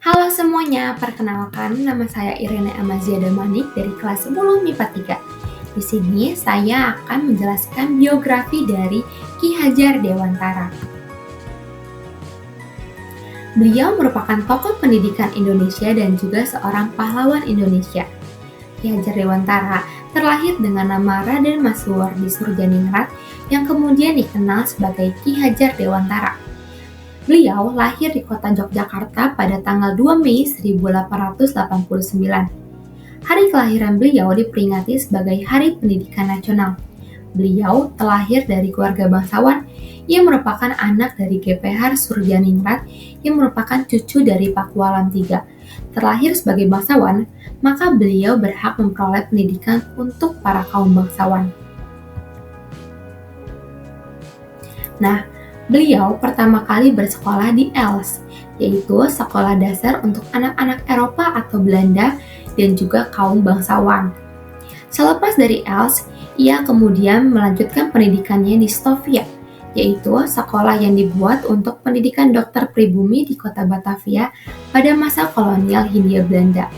Halo semuanya, perkenalkan nama saya Irene Amazia Damanik dari kelas 10 MIPA 3. Di sini saya akan menjelaskan biografi dari Ki Hajar Dewantara. Beliau merupakan tokoh pendidikan Indonesia dan juga seorang pahlawan Indonesia. Ki Hajar Dewantara terlahir dengan nama Raden Masuwor di Surjaningrat yang kemudian dikenal sebagai Ki Hajar Dewantara. Beliau lahir di kota Yogyakarta pada tanggal 2 Mei 1889. Hari kelahiran beliau diperingati sebagai Hari Pendidikan Nasional. Beliau terlahir dari keluarga bangsawan yang merupakan anak dari GPH Surjaningrat yang merupakan cucu dari Pakualam III. Terlahir sebagai bangsawan, maka beliau berhak memperoleh pendidikan untuk para kaum bangsawan. Nah, beliau pertama kali bersekolah di ELS, yaitu sekolah dasar untuk anak-anak Eropa atau Belanda dan juga kaum bangsawan. Selepas dari ELS, ia kemudian melanjutkan pendidikannya di Stovia, yaitu sekolah yang dibuat untuk pendidikan dokter pribumi di kota Batavia pada masa kolonial Hindia Belanda.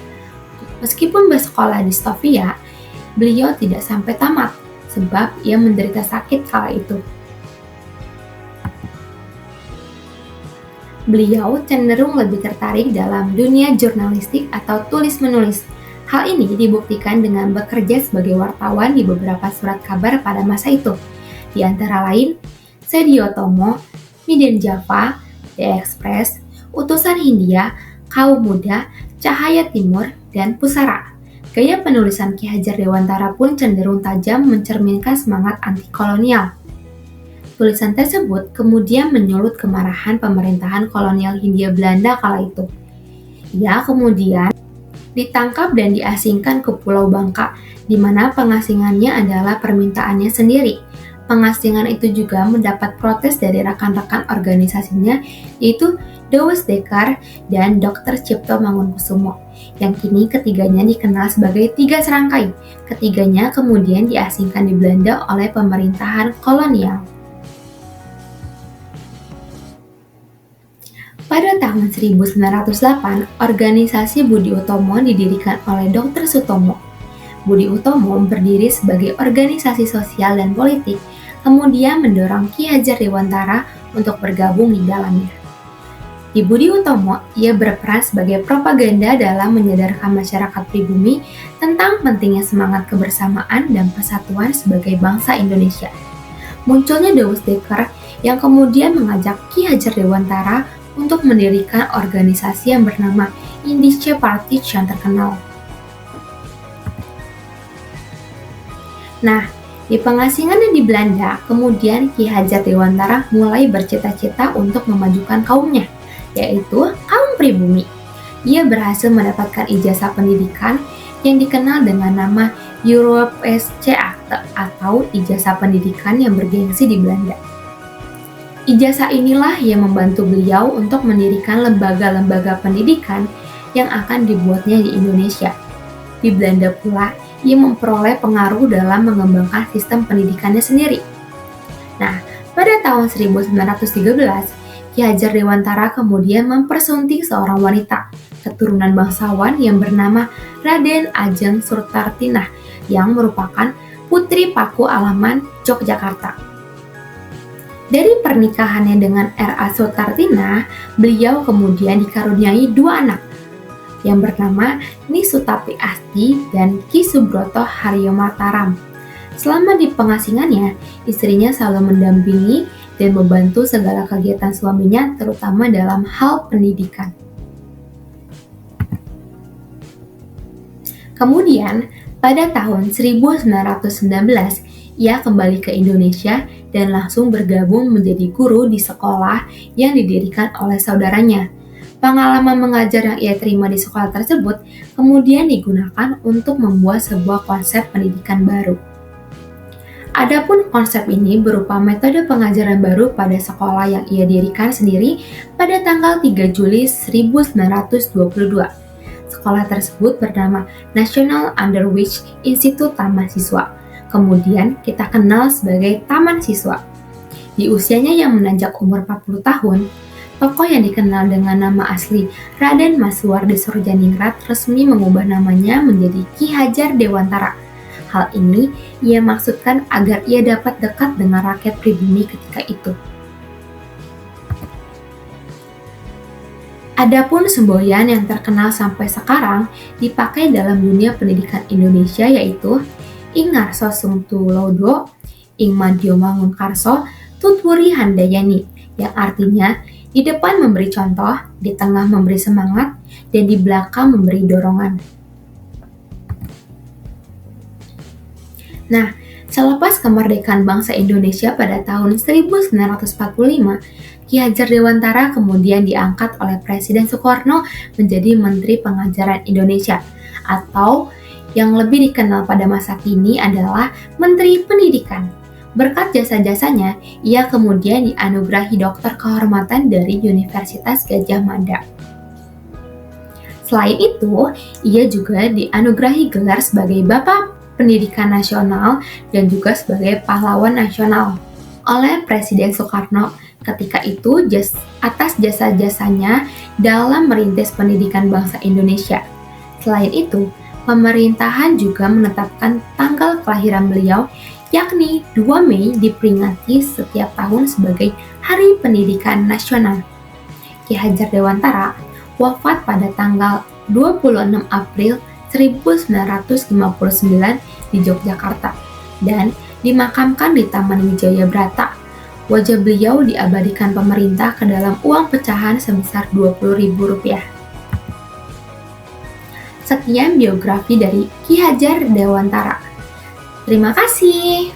Meskipun bersekolah di Stovia, beliau tidak sampai tamat, sebab ia menderita sakit kala itu. Beliau cenderung lebih tertarik dalam dunia jurnalistik atau tulis-menulis. Hal ini dibuktikan dengan bekerja sebagai wartawan di beberapa surat kabar pada masa itu. Di antara lain, Sedio Tomo, Miden Java, The Express, Utusan Hindia, Kaum Muda, Cahaya Timur, dan Pusara. Gaya penulisan Ki Hajar Dewantara pun cenderung tajam mencerminkan semangat anti-kolonial. Tulisan tersebut kemudian menyulut kemarahan pemerintahan kolonial Hindia Belanda kala itu. Ia kemudian ditangkap dan diasingkan ke Pulau Bangka, di mana pengasingannya adalah permintaannya sendiri. Pengasingan itu juga mendapat protes dari rekan-rekan organisasinya, yaitu Douwes Dekker dan Dr. Cipto Mangunkusumo, yang kini ketiganya dikenal sebagai Tiga Serangkai. Ketiganya kemudian diasingkan di Belanda oleh pemerintahan kolonial. Pada tahun 1908, organisasi Budi Utomo didirikan oleh Dr. Sutomo. Budi Utomo berdiri sebagai organisasi sosial dan politik, kemudian mendorong Ki Hajar Dewantara untuk bergabung di dalamnya. Di Budi Utomo, ia berperan sebagai propaganda dalam menyadarkan masyarakat pribumi tentang pentingnya semangat kebersamaan dan persatuan sebagai bangsa Indonesia. Munculnya Douwes Dekker yang kemudian mengajak Ki Hajar Dewantara untuk mendirikan organisasi yang bernama Indische Partij yang terkenal. Nah, di pengasingannya di Belanda, kemudian Ki Hajar Dewantara mulai bercita-cita untuk memajukan kaumnya, yaitu kaum pribumi. Ia berhasil mendapatkan ijazah pendidikan yang dikenal dengan nama Europese Akte atau ijazah pendidikan yang bergengsi di Belanda. Ijazah inilah yang membantu beliau untuk mendirikan lembaga-lembaga pendidikan yang akan dibuatnya di Indonesia. Di Belanda pula, ia memperoleh pengaruh dalam mengembangkan sistem pendidikannya sendiri. Nah, pada tahun 1913, Ki Hajar Dewantara kemudian mempersunting seorang wanita, keturunan bangsawan yang bernama Raden Ajeng Surtartinah, yang merupakan putri Paku Alaman Yogyakarta. Dari pernikahannya dengan R.A. Surtartinah, beliau kemudian dikaruniai dua anak, yang bernama Ni Sutapi Asti dan Ki Subroto Haryo Mataram. Selama di pengasingannya, istrinya selalu mendampingi dan membantu segala kegiatan suaminya, terutama dalam hal pendidikan. Kemudian, pada tahun 1919, ia kembali ke Indonesia dan langsung bergabung menjadi guru di sekolah yang didirikan oleh saudaranya. Pengalaman mengajar yang ia terima di sekolah tersebut kemudian digunakan untuk membuat sebuah konsep pendidikan baru. Adapun konsep ini berupa metode pengajaran baru pada sekolah yang ia dirikan sendiri pada tanggal 3 Juli 1922. Sekolah tersebut bernama National Underwich Institute Taman Siswa. Kemudian kita kenal sebagai Taman Siswa. Di usianya yang menanjak umur 40 tahun, Tokoh yang dikenal dengan nama asli Raden Masuwardi Surjaningrat resmi mengubah namanya menjadi Ki Hajar Dewantara. Hal ini ia maksudkan agar ia dapat dekat dengan rakyat pribumi ketika itu. Adapun semboyan yang terkenal sampai sekarang dipakai dalam dunia pendidikan Indonesia yaitu Ing Ngarso Sungtulodo, Ing Madyo Mangunkarso, Tutwuri Handayani, yang artinya di depan memberi contoh, di tengah memberi semangat, dan di belakang memberi dorongan. Nah, selepas kemerdekaan bangsa Indonesia pada tahun 1945, Ki Hajar Dewantara kemudian diangkat oleh Presiden Soekarno menjadi Menteri Pengajaran Indonesia, atau yang lebih dikenal pada masa kini adalah Menteri Pendidikan. Berkat jasa-jasanya, ia kemudian dianugerahi doktor kehormatan dari Universitas Gadjah Mada. Selain itu, ia juga dianugerahi gelar sebagai Bapak Pendidikan Nasional dan juga sebagai Pahlawan Nasional oleh Presiden Soekarno ketika itu atas jasa-jasanya dalam merintis pendidikan bangsa Indonesia. Selain itu, pemerintahan juga menetapkan tanggal kelahiran beliau, yakni 2 Mei diperingati setiap tahun sebagai Hari Pendidikan Nasional. Ki Hajar Dewantara wafat pada tanggal 26 April 1959 di Yogyakarta dan dimakamkan di Taman Wijaya Brata. Wajah beliau diabadikan pemerintah ke dalam uang pecahan sebesar Rp20.000. Sekian biografi dari Ki Hajar Dewantara. Terima kasih.